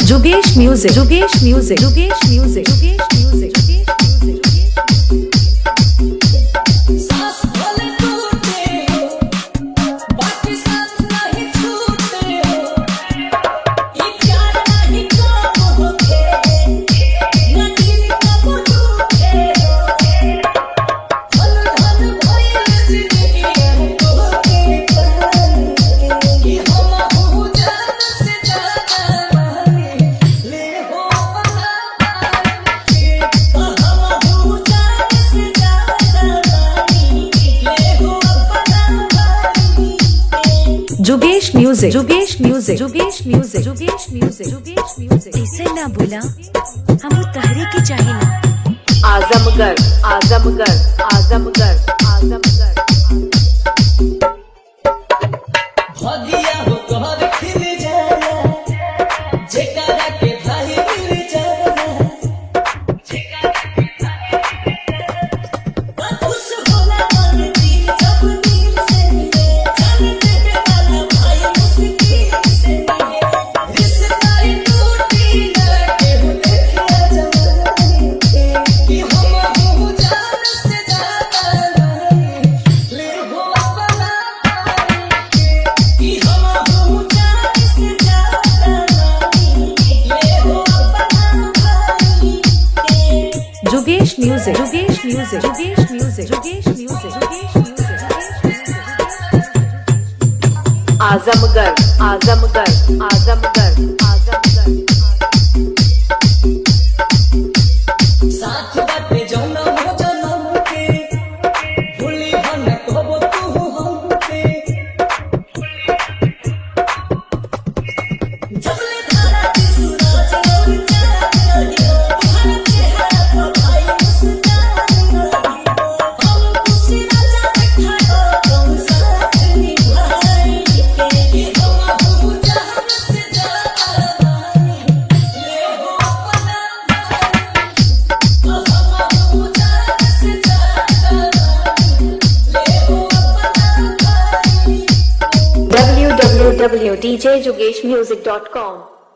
जुगेश music जुगेश music जुगेश music जुगेश music जुगेश music जुगेश music जुगेश music जुगेश music जुगेश music ऐसे ना बोला हम तहरी की चाहिए ना। आजमगढ़ आजमगढ़ आजमगढ़ आजमगढ़ भागिया हो घर खिल जाना जेकरा के भाई मिल जाना खुश होला मन दिल जब दिल से मिले जाने देवे वाला भाई मुश्किल से मिले रिश्ता टूटी ना के हो देखिया जमाने के कि हम हो जान से ज्यादा नहीं ले हो अपना कि हम हो जान से ज्यादा नहीं ले हो अपना भाई जुगेश music जुगेश music जुगेश music जुगेश music जुगेश music Azamgarh Azamgarh Azamgarh Azamgarh साथ बाटे जनम हो जनम के भूली हन कहबो तू हमके जबले धारा की सूरज और चांद रहियो तुम्हारा चेहरा पर भाई मुस्कान रहियो हम खुशी ना जाने खाओ तुम साथ निभाई के हम हो जान से ज्यादा नहीं ले हो अपना www.djjugeshmusic.com